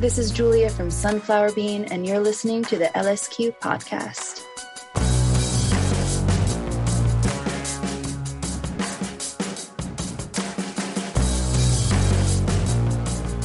this is Julia from Sunflower Bean, and you're listening to the LSQ podcast.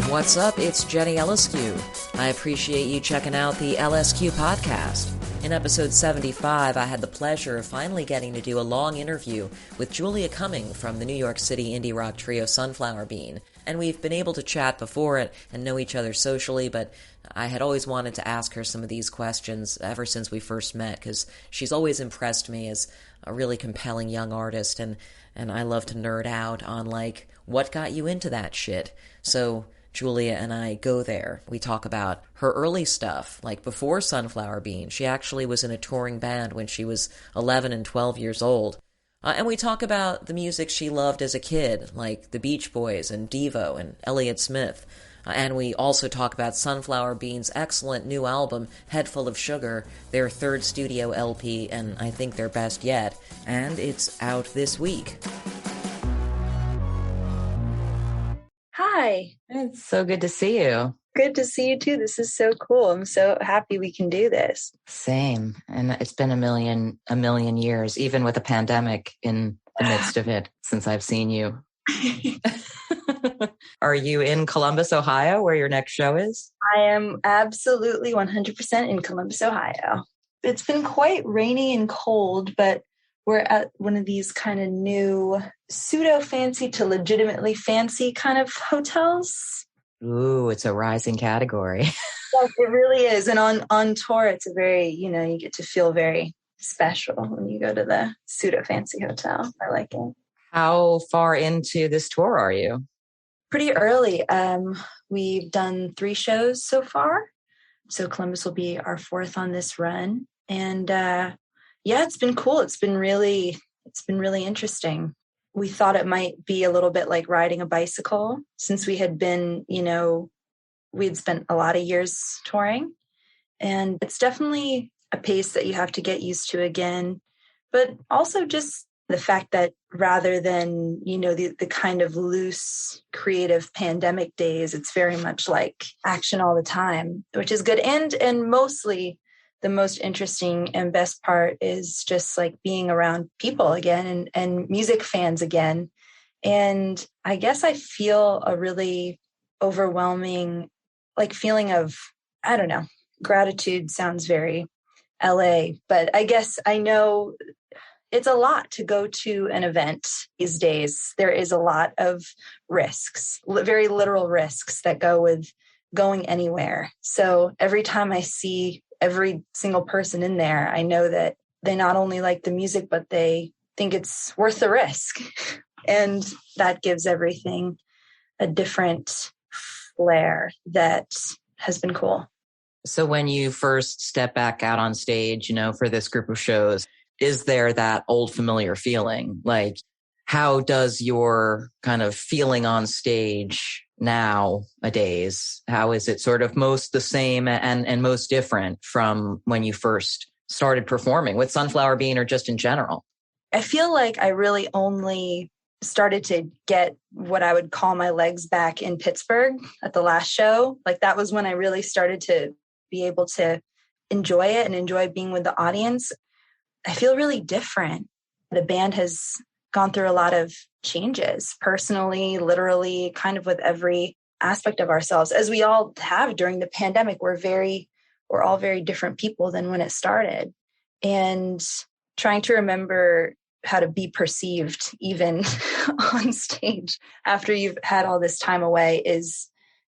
What's up? It's Jenny LSQ. I appreciate you checking out the LSQ podcast. In episode 75, I had the pleasure of finally getting to do a long interview with Julia Cumming from the New York City indie rock trio Sunflower Bean. And we've been able to chat before it and know each other socially, but I had always wanted to ask her some of these questions ever since we first met, because she's always impressed me as a really compelling young artist, and I love to nerd out on, like, what got you into that shit. So Julia and I go there. We talk about her early stuff, like before Sunflower Bean. She actually was in a touring band when she was 11 and 12 years old. And we talk about the music she loved as a kid, like the Beach Boys and Devo and Elliott Smith. And we also talk about Sunflower Bean's excellent new album, Headful of Sugar, their third studio LP, and I think their best yet. And it's out this week. Hi. It's so good to see you. Good to see you too. This is so cool. I'm so happy we can do this. Same. And it's been a million years, even with a pandemic in the midst of it, since I've seen you. Are you in Columbus, Ohio, where your next show is? I am absolutely 100% in Columbus, Ohio. It's been quite rainy and cold, but we're at one of these kind of new pseudo-fancy to legitimately fancy kind of hotels. Ooh, it's a rising category. Yes, it really is. And on tour, it's a very, you get to feel very special when you go to the pseudo-fancy hotel. I like it. How far into this tour are you? Pretty early. We've done 3 shows so far. So Columbus will be our 4th on this run. And it's been cool. It's been really interesting. We thought it might be a little bit like riding a bicycle, since we had been, we'd spent a lot of years touring. And it's definitely a pace that you have to get used to again. But also just the fact that rather than, the kind of loose, creative pandemic days, it's very much like action all the time, which is good. And mostly the most interesting and best part is just like being around people again and music fans again. And I guess I feel a really overwhelming feeling of, I don't know, gratitude sounds very LA, but I guess I know it's a lot to go to an event these days. There is a lot of risks, very literal risks that go with going anywhere. So every time I see every single person in there, I know that they not only like the music, but they think it's worth the risk. And that gives everything a different flair that has been cool. So when you first step back out on stage, for this group of shows, is there that old familiar feeling? Like, how does your kind of feeling on stage nowadays, how is it sort of most the same and most different from when you first started performing with Sunflower Bean or just in general? I feel like I really only started to get what I would call my legs back in Pittsburgh at the last show. Like, that was when I really started to be able to enjoy it and enjoy being with the audience. I feel really different. The band has gone through a lot of changes, personally, literally, kind of with every aspect of ourselves, as we all have during the pandemic. We're all very different people than when it started. And trying to remember how to be perceived even on stage after you've had all this time away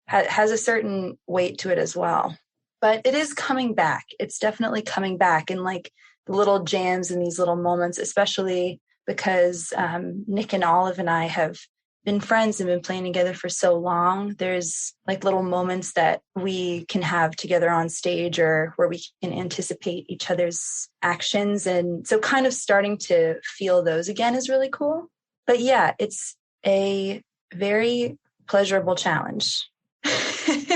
has a certain weight to it as well. But it is coming back. It's definitely coming back. And like the little jams and these little moments, especially because Nick and Olive and I have been friends and been playing together for so long. There's like little moments that we can have together on stage, or where we can anticipate each other's actions. And so kind of starting to feel those again is really cool. But yeah, it's a very pleasurable challenge.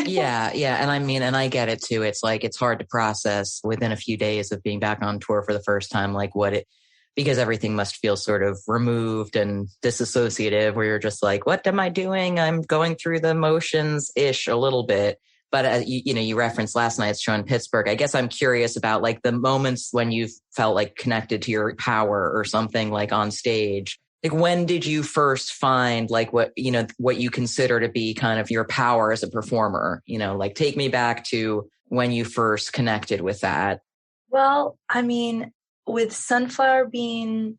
Yeah. And I get it too. It's like, it's hard to process within a few days of being back on tour for the first time, like because everything must feel sort of removed and disassociative, where you're just like, what am I doing? I'm going through the motions-ish a little bit. But you referenced last night's show in Pittsburgh. I guess I'm curious about like the moments when you felt like connected to your power or something like on stage. Like when did you first find like what you consider to be kind of your power as a performer? Like take me back to when you first connected with that. Well, I mean, with Sunflower Bean,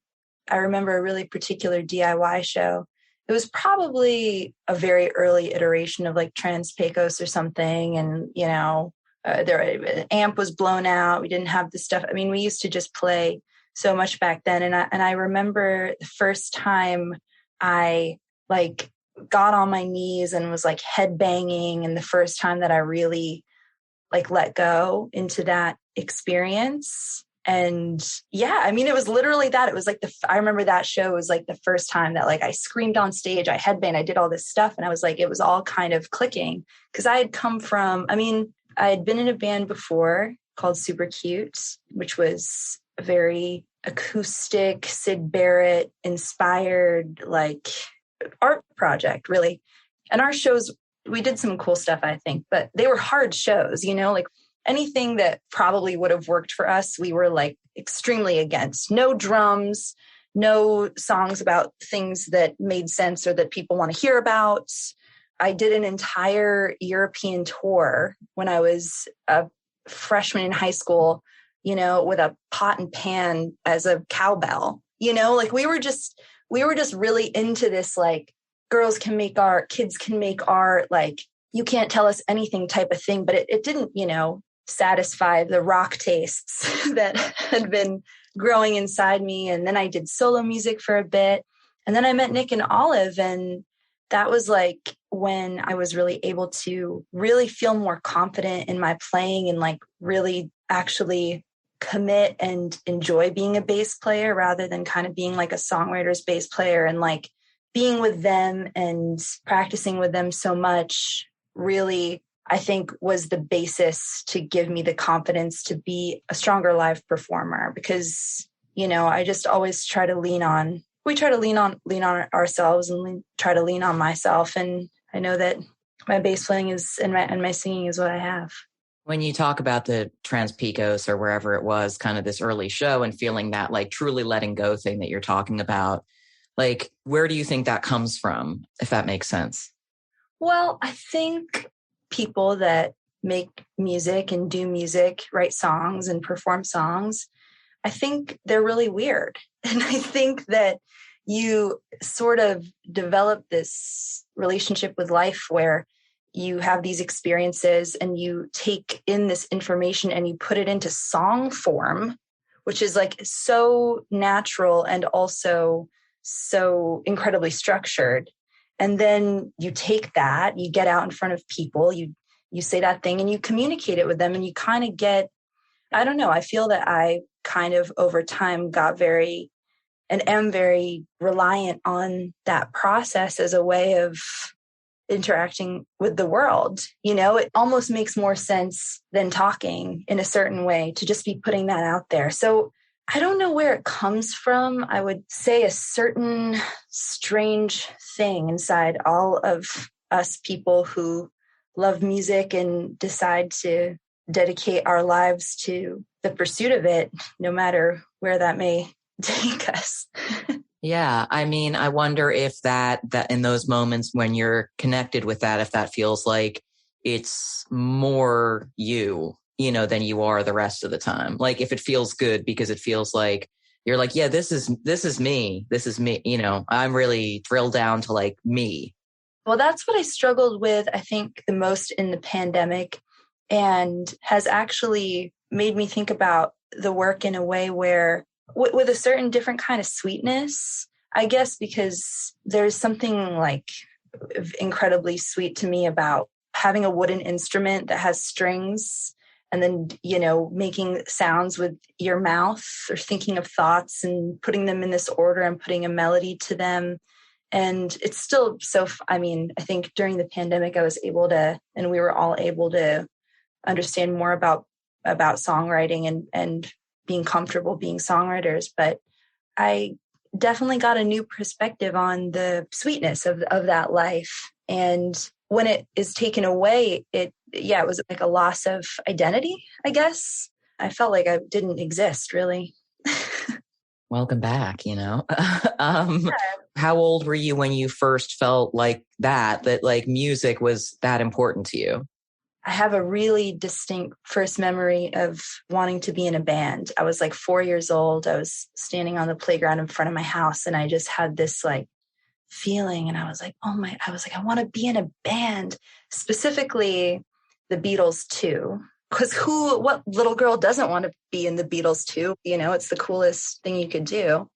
I remember a really particular DIY show. It was probably a very early iteration of like Trans Pecos or something. And, an amp was blown out. We didn't have the stuff. I mean, we used to just play so much back then. And I remember the first time I like got on my knees and was like head banging. And the first time that I really like let go into that experience. And yeah, I mean, it was literally that. It was like I remember that show was like the first time that like I screamed on stage, I headbanged, I did all this stuff. And I was like, it was all kind of clicking because I had I had been in a band before called Supercute, which was a very acoustic, Syd Barrett inspired like art project, really. And our shows, we did some cool stuff, I think, but they were hard shows, like anything that probably would have worked for us, we were like extremely against. No drums, no songs about things that made sense or that people want to hear about. I did an entire European tour when I was a freshman in high school, with a pot and pan as a cowbell, like we were just really into this, like girls can make art, kids can make art, like you can't tell us anything type of thing. But it didn't, satisfy the rock tastes that had been growing inside me. And then I did solo music for a bit. And then I met Nick and Olive. And that was like when I was really able to really feel more confident in my playing and like really actually commit and enjoy being a bass player rather than kind of being like a songwriter's bass player. And like being with them and practicing with them so much really, I think, was the basis to give me the confidence to be a stronger live performer because, I just always try to lean on ourselves and try to lean on myself. And I know that my bass playing is and my singing is what I have. When you talk about the Trans Pecos or wherever it was, kind of this early show and feeling that like truly letting go thing that you're talking about, like, where do you think that comes from, if that makes sense? Well, I think people that make music and do music, write songs and perform songs, I think they're really weird. And I think that you sort of develop this relationship with life where you have these experiences and you take in this information and you put it into song form, which is like so natural and also so incredibly structured. And then you take that, you get out in front of people, you say that thing and you communicate it with them and you kind of get, I don't know, I feel that I kind of over time got very and am very reliant on that process as a way of interacting with the world. It almost makes more sense than talking in a certain way to just be putting that out there. So I don't know where it comes from. I would say a certain strange thing inside all of us people who love music and decide to dedicate our lives to the pursuit of it, no matter where that may take us. Yeah. I mean, I wonder if that in those moments when you're connected with that, if that feels like it's more you, than you are the rest of the time. Like if it feels good because it feels like you're like, yeah, this is me. This is me. I'm really drilled down to like me. Well, that's what I struggled with, I think, the most in the pandemic and has actually made me think about the work in a way where with a certain different kind of sweetness, I guess, because there's something like incredibly sweet to me about having a wooden instrument that has strings and then, making sounds with your mouth or thinking of thoughts and putting them in this order and putting a melody to them. And it's still I think during the pandemic, I was able to, and we were all able to understand more about songwriting and being comfortable being songwriters. But I definitely got a new perspective on the sweetness of that life. And when it is taken away, it yeah, it was like a loss of identity, I guess. I felt like I didn't exist really. Welcome back, How old were you when you first felt like that like music was that important to you? I have a really distinct first memory of wanting to be in a band. I was like 4 years old. I was standing on the playground in front of my house and I just had this like feeling. And I was like, I want to be in a band, specifically the Beatles too. Because what little girl doesn't want to be in the Beatles too? It's the coolest thing you could do.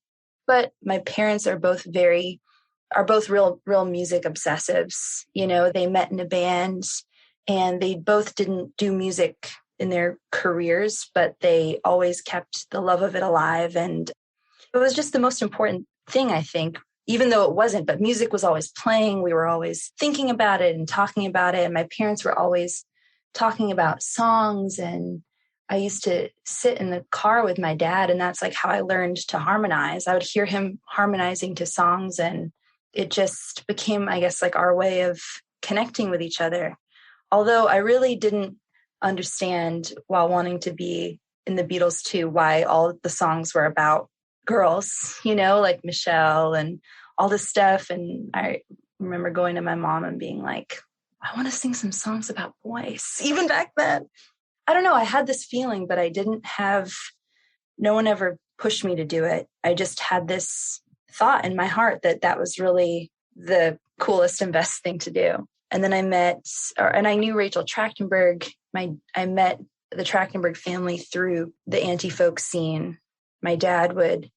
But my parents are both real music obsessives. They met in a band and they both didn't do music in their careers, but they always kept the love of it alive. And it was just the most important thing, I think, even though it wasn't, but music was always playing. We were always thinking about it and talking about it. And my parents were always talking about songs. And I used to sit in the car with my dad, and that's like how I learned to harmonize. I would hear him harmonizing to songs, and it just became, I guess, like our way of connecting with each other. Although I really didn't understand while wanting to be in the Beatles too, why all the songs were about girls, like Michelle and all this stuff. And I remember going to my mom and being like, I want to sing some songs about boys. Even back then, I don't know. I had this feeling, but no one ever pushed me to do it. I just had this thought in my heart that was really the coolest and best thing to do. And then I knew Rachel Trachtenberg. I met the Trachtenberg family through the anti-folk scene. My dad would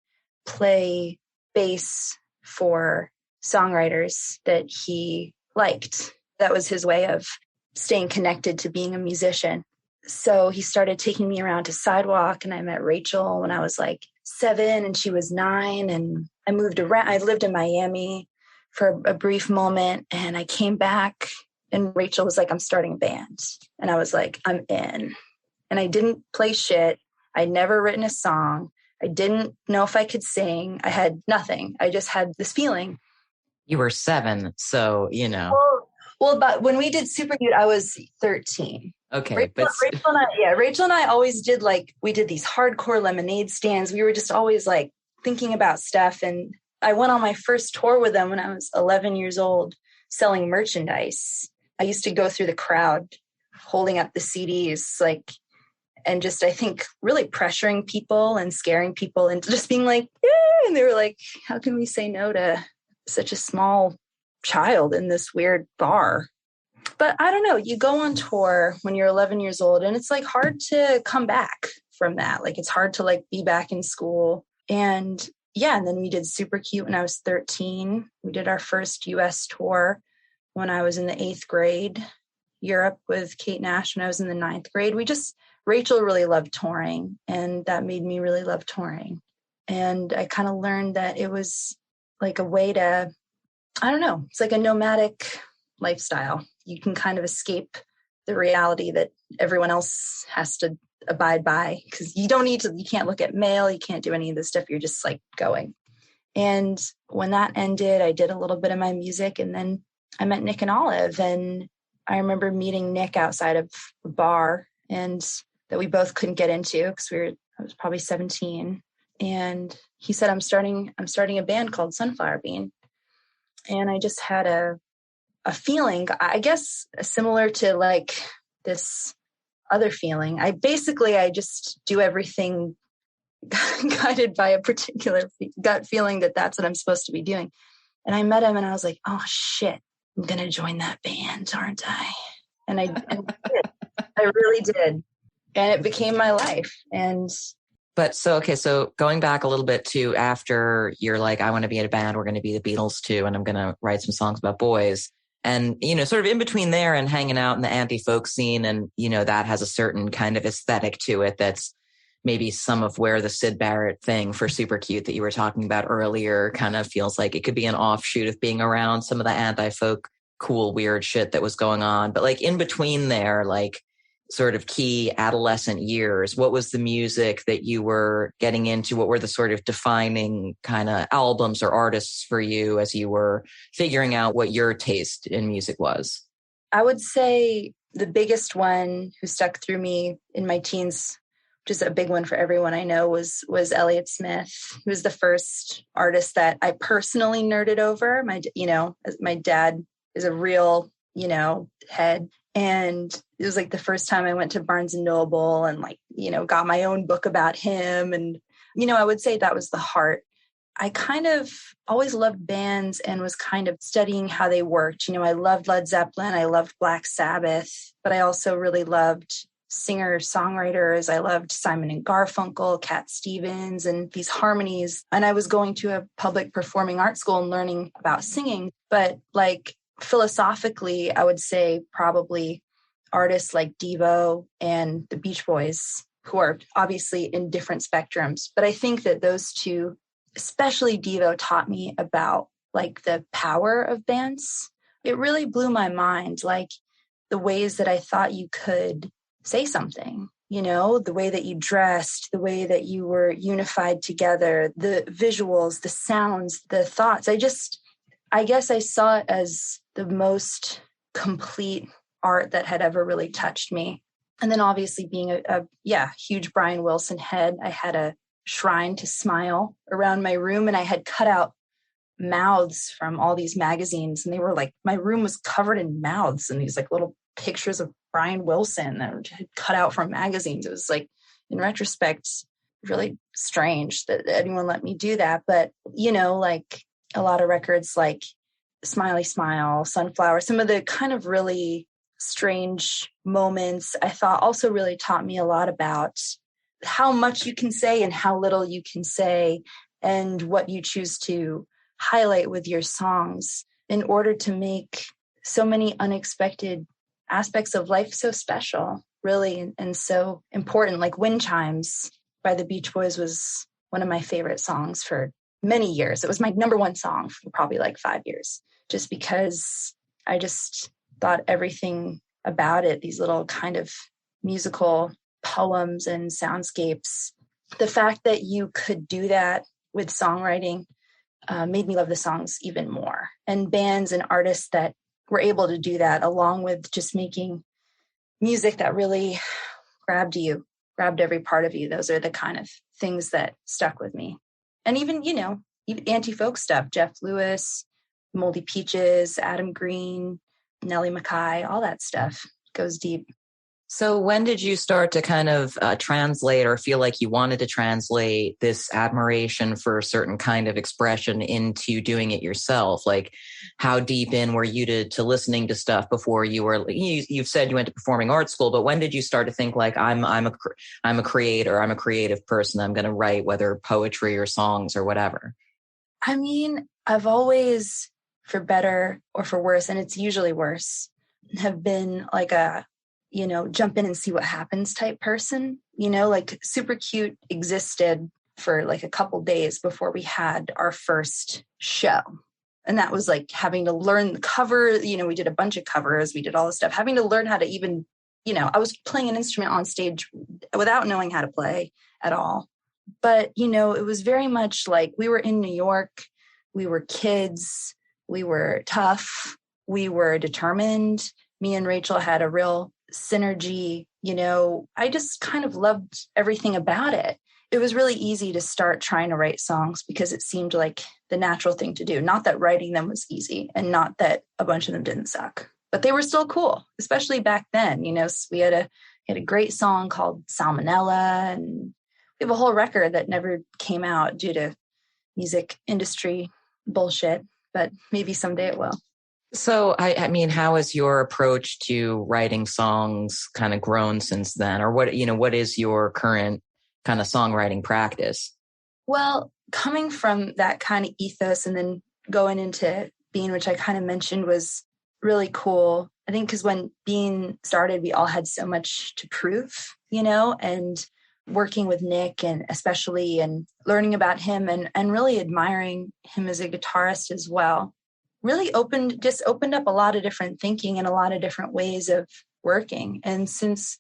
play bass for songwriters that he liked. That was his way of staying connected to being a musician. So he started taking me around to Sidewalk, and I met Rachel when I was like 7 and she was 9. And I moved around. I lived in Miami for a brief moment, and I came back and Rachel was like, I'm starting a band. And I was like, I'm in. And I didn't play shit. I'd never written a song. I didn't know if I could sing. I had nothing. I just had this feeling. You were 7, so, Well, but when we did Supercute, I was 13. Okay. Rachel and I always did we did these hardcore lemonade stands. We were just always like thinking about stuff. And I went on my first tour with them when I was 11 years old, selling merchandise. I used to go through the crowd holding up the CDs, and just, I think, really pressuring people and scaring people into just being like, yeah. And they were like, how can we say no to such a small child in this weird bar? But I don't know, you go on tour when you're 11 years old and it's hard to come back from that. It's hard to be back in school. And yeah, and then we did Supercute when I was 13. We did our first US tour when I was in the 8th grade, Europe with Kate Nash when I was in the 9th grade. Rachel really loved touring, and that made me really love touring. And I kind of learned that it was a way to, I don't know, it's like a nomadic lifestyle. You can kind of escape the reality that everyone else has to abide by, because you can't look at mail, you can't do any of this stuff. You're just going. And when that ended, I did a little bit of my music, and then I met Nick and Olive. And I remember meeting Nick outside of a bar, and that we both couldn't get into because I was probably 17. And he said, I'm starting a band called Sunflower Bean. And I just had a feeling, I guess, similar to this other feeling. I just do everything guided by a particular gut feeling that that's what I'm supposed to be doing. And I met him and I was like, oh shit, I'm going to join that band, aren't I? And I did. I really did. And it became my life. But so going back a little bit to after you're like, I want to be in a band, we're going to be the Beatles too, and I'm going to write some songs about boys. And, sort of in between there and hanging out in the anti-folk scene, and, that has a certain kind of aesthetic to it that's maybe some of where the Syd Barrett thing for Supercute that you were talking about earlier kind of feels like it could be an offshoot of being around some of the anti-folk cool, weird shit that was going on. But in between there, sort of key adolescent years, what was the music that you were getting into? What were the sort of defining kind of albums or artists for you as you were figuring out what your taste in music was? I would say the biggest one who stuck through me in my teens, which is a big one for everyone I know, was Elliott Smith, who was the first artist that I personally nerded over. My dad is a real, head. And it was like the first time I went to Barnes and Noble and got my own book about him. And, I would say that was the heart. I kind of always loved bands and was kind of studying how they worked. I loved Led Zeppelin. I loved Black Sabbath, but I also really loved singer-songwriters. I loved Simon and Garfunkel, Cat Stevens, and these harmonies. And I was going to a public performing arts school and learning about singing. But philosophically, I would say probably artists like Devo and the Beach Boys, who are obviously in different spectrums. But I think that those two, especially Devo, taught me about the power of bands. It really blew my mind, the ways that I thought you could say something, the way that you dressed, the way that you were unified together, the visuals, the sounds, the thoughts. I guess I saw it as the most complete art that had ever really touched me. And then obviously being a huge Brian Wilson head, I had a shrine to Smile around my room, and I had cut out mouths from all these magazines, and they were my room was covered in mouths and these little pictures of Brian Wilson that were cut out from magazines. It was in retrospect really strange that anyone let me do that, but a lot of records like Smiley Smile, Sunflower, some of the kind of really strange moments, I thought also really taught me a lot about how much you can say and how little you can say, and what you choose to highlight with your songs in order to make so many unexpected aspects of life so special, really, and so important. Wind Chimes by the Beach Boys was one of my favorite songs for many years. It was my number one song for probably 5 years, just because I just thought everything about it, these little kind of musical poems and soundscapes, the fact that you could do that with songwriting made me love the songs even more. And bands and artists that were able to do that, along with just making music that really grabbed every part of you. Those are the kind of things that stuck with me. And even anti-folk stuff, Jeff Lewis, Moldy Peaches, Adam Green, Nellie McKay, all that stuff goes deep. So when did you start to kind of translate or feel like you wanted to translate this admiration for a certain kind of expression into doing it yourself? How deep in were you to listening to stuff before you were, you've said you went to performing arts school, but when did you start to think I'm a creator, I'm a creative person, I'm going to write, whether poetry or songs or whatever? I mean, I've always, for better or for worse, and it's usually worse, have been a jump in and see what happens type person. Supercute existed for a couple days before we had our first show. And that was having to learn the cover. We did a bunch of covers. We did all this stuff, having to learn how to even, I was playing an instrument on stage without knowing how to play at all. But, it was very much we were in New York. We were kids. We were tough. We were determined. Me and Rachel had a real synergy. I just kind of loved everything about it. It was really easy to start trying to write songs because it seemed like the natural thing to do. Not that writing them was easy, and not that a bunch of them didn't suck, but they were still cool, especially back then. We had a great song called Salmonella, and we have a whole record that never came out due to music industry bullshit, but maybe someday it will. So, I mean, how has your approach to writing songs kind of grown since then? Or what is your current kind of songwriting practice? Well, coming from that kind of ethos and then going into Bean, which I kind of mentioned, was really cool. I think because when Bean started, we all had so much to prove, and working with Nick, and especially, and learning about him and really admiring him as a guitarist as well, really opened up a lot of different thinking and a lot of different ways of working. And since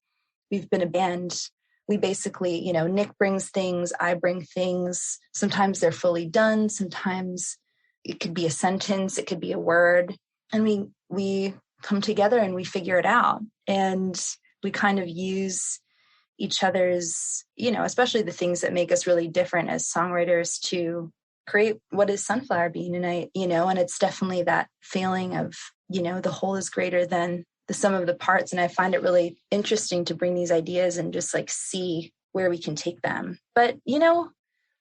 we've been a band, we basically, Nick brings things, I bring things. Sometimes they're fully done. Sometimes it could be a sentence, it could be a word. And we come together and we figure it out. And we kind of use each other's, especially the things that make us really different as songwriters to create what is Sunflower Bean. And and it's definitely that feeling of, the whole is greater than the sum of the parts. And I find it really interesting to bring these ideas and just like see where we can take them. But,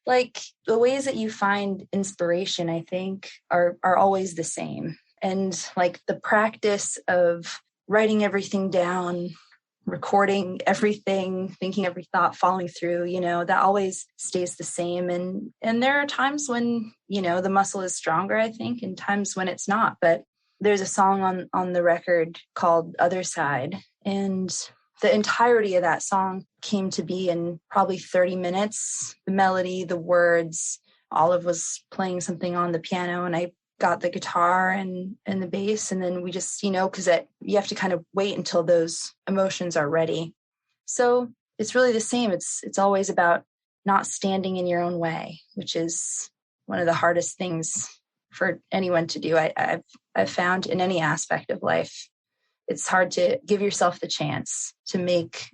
like the ways that you find inspiration, I think are always the same. And like the practice of writing everything down, recording everything, thinking every thought, following through, that always stays the same. And there are times when, the muscle is stronger, I think, and times when it's not. But there's a song on the record called Other Side. And the entirety of that song came to be in probably 30 minutes. The melody, the words, Olive was playing something on the piano and I got the guitar and the bass. And then we just, because you have to kind of wait until those emotions are ready. So it's really the same. It's always about not standing in your own way, which is one of the hardest things for anyone to do. I've found in any aspect of life. It's hard to give yourself the chance to make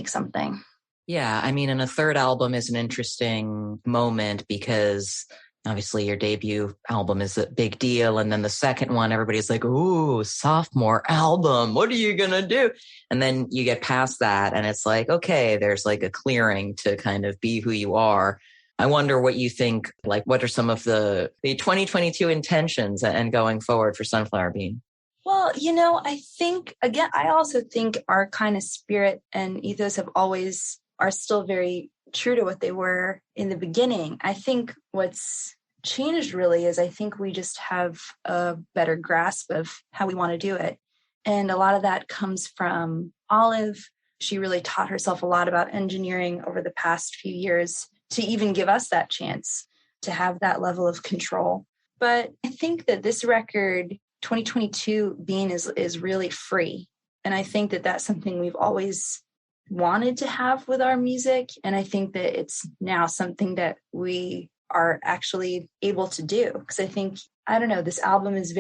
something. Yeah, I mean, and a third album is an interesting moment because obviously your debut album is a big deal. And then the second one, everybody's like, ooh, sophomore album, what are you going to do? And then you get past that and it's like, okay, there's like a clearing to kind of be who you are. I wonder what you think, like, what are some of the 2022 intentions and going forward for Sunflower Bean? Well, I think, again, I also think our kind of spirit and ethos are still very true to what they were in the beginning. I think what's changed really is I think we just have a better grasp of how we want to do it. And a lot of that comes from Olive. She really taught herself a lot about engineering over the past few years to even give us that chance to have that level of control. But I think that this record, 2022 Bean, is really free. And I think that that's something we've always wanted to have with our music. And I think that it's now something that we are actually able to do. Because I think, I don't know, this album is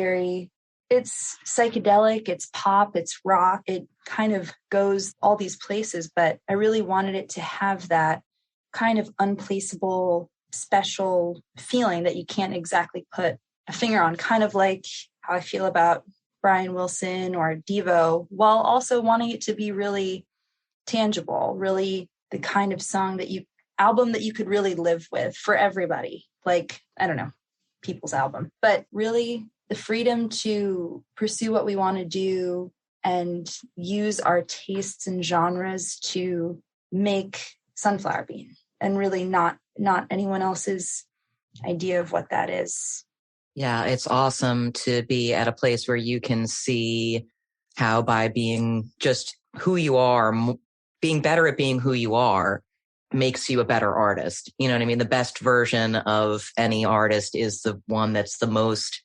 it's psychedelic, it's pop, it's rock. It kind of goes all these places. But I really wanted it to have that kind of unplaceable, special feeling that you can't exactly put a finger on, kind of like how I feel about Brian Wilson or Devo, while also wanting it to be really tangible, really the kind of album that you could really live with for everybody. Like, I don't know, people's album, but really the freedom to pursue what we want to do and use our tastes and genres to make Sunflower Bean, and really not anyone else's idea of what that is. Yeah, it's awesome to be at a place where you can see how by being just who you are, being better at being who you are, makes you a better artist. You know what I mean? The best version of any artist is the one that's the most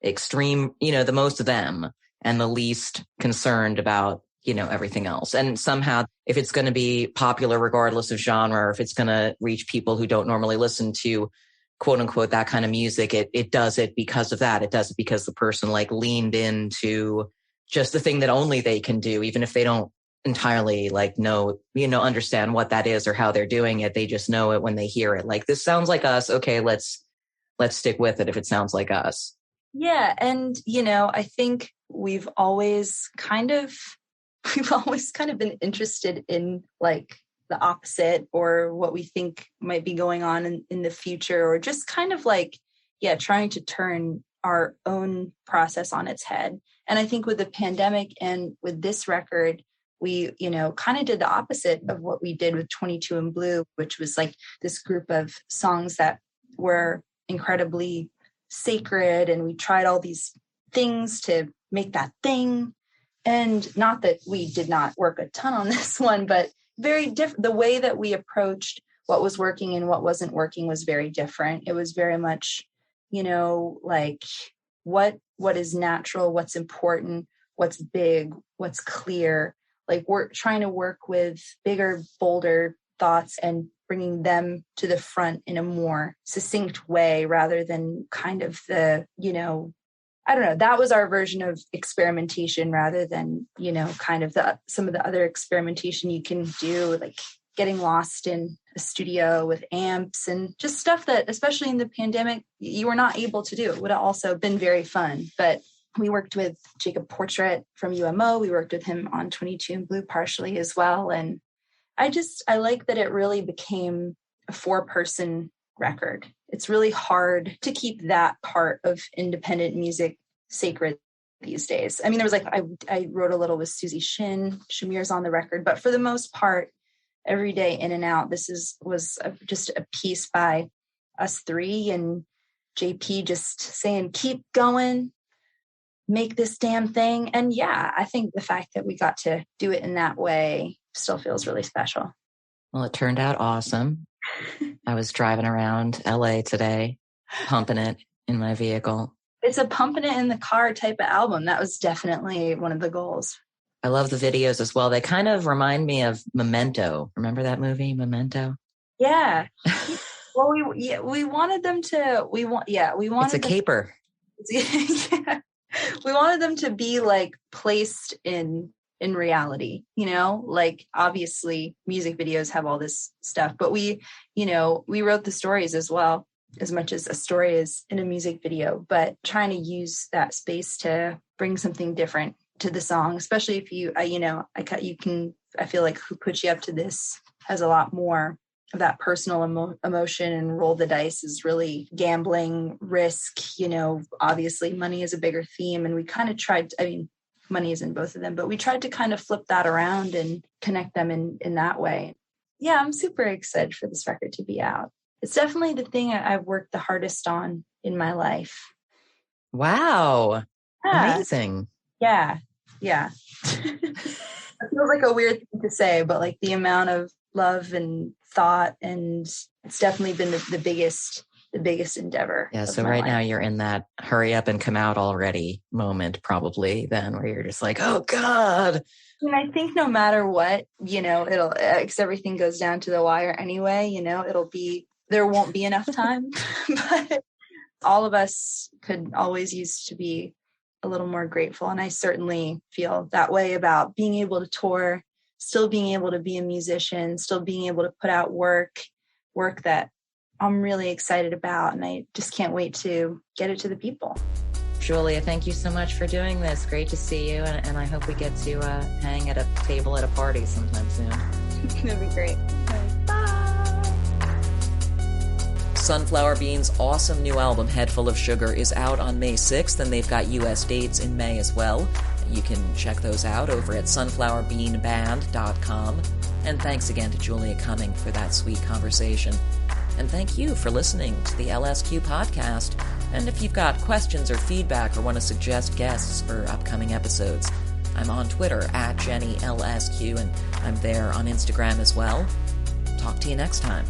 extreme, the most of them, and the least concerned about, everything else. And somehow, if it's going to be popular regardless of genre, or if it's going to reach people who don't normally listen to quote unquote that kind of music, it does it because of that. It does it because the person like leaned into just the thing that only they can do, even if they don't entirely like know, understand what that is or how they're doing it. They just know it when they hear it. Like, this sounds like us. Okay, let's stick with it if it sounds like us. Yeah. And, I think we've always kind of been interested in like the opposite, or what we think might be going on in the future, or just kind of like, trying to turn our own process on its head. And I think with the pandemic and with this record, we, kind of did the opposite of what we did with 22 in Blue, which was like this group of songs that were incredibly sacred. And we tried all these things to make that thing. And not that we did not work a ton on this one, but very different. The way that we approached what was working and what wasn't working was very different. It was very much, like what is natural, what's important, what's big, what's clear. Like, we're trying to work with bigger, bolder thoughts and bringing them to the front in a more succinct way, rather than kind of the, I don't know, that was our version of experimentation rather than, kind of some of the other experimentation you can do, like getting lost in a studio with amps and just stuff that, especially in the pandemic, you were not able to do. It would have also been very fun. But we worked with Jacob Portrait from UMO. We worked with him on 22 in Blue partially as well. And I like that it really became a 4-person record. It's really hard to keep that part of independent music sacred these days. I mean, there was I wrote a little with Susie Shin, Shamir's on the record, but for the most part, every day in and out, was just a piece by us 3 and JP just saying, keep going, make this damn thing. And yeah, I think the fact that we got to do it in that way still feels really special. Well, it turned out awesome. I was driving around LA today, pumping it in my vehicle. It's a pumping it in the car type of album. That was definitely one of the goals. I love the videos as well. They kind of remind me of Memento. Remember that movie, Memento? Yeah. Well, we wanted them to. We wanted. It's a caper. Yeah. We wanted them to be like placed in reality. Like obviously music videos have all this stuff, but we wrote the stories as well, as much as a story is in a music video. But trying to use that space to bring something different to the song, especially if I feel like Who Put You Up to This has a lot more of that personal emotion, and Roll the Dice is really gambling, risk, obviously money is a bigger theme. And we kind of tried, money is in both of them, but we tried to kind of flip that around and connect them in that way. Yeah, I'm super excited for this record to be out. It's definitely the thing I've worked the hardest on in my life. Wow. Yeah. Amazing. Yeah. It feels like a weird thing to say, but like the amount of love and thought, and it's definitely been the biggest endeavor. Yeah. So right now you're in that hurry up and come out already moment, probably then, where you're just like, oh God. And I think no matter what, it'll, because everything goes down to the wire anyway, there won't be enough time, but all of us could always use to be a little more grateful. And I certainly feel that way about being able to tour, still being able to be a musician, still being able to put out work that I'm really excited about. And I just can't wait to get it to the people. Julia, thank you so much for doing this. Great to see you. And I hope we get to hang at a table at a party sometime soon. That'd be great. Sunflower Bean's awesome new album, Headful of Sugar, is out on May 6th, and they've got US dates in May as well. You can check those out over at sunflowerbeanband.com. And thanks again to Julia Cumming for that sweet conversation. And thank you for listening to the LSQ podcast. And if you've got questions or feedback or want to suggest guests for upcoming episodes, I'm on Twitter @JennyLSQ, and I'm there on Instagram as well. Talk to you next time.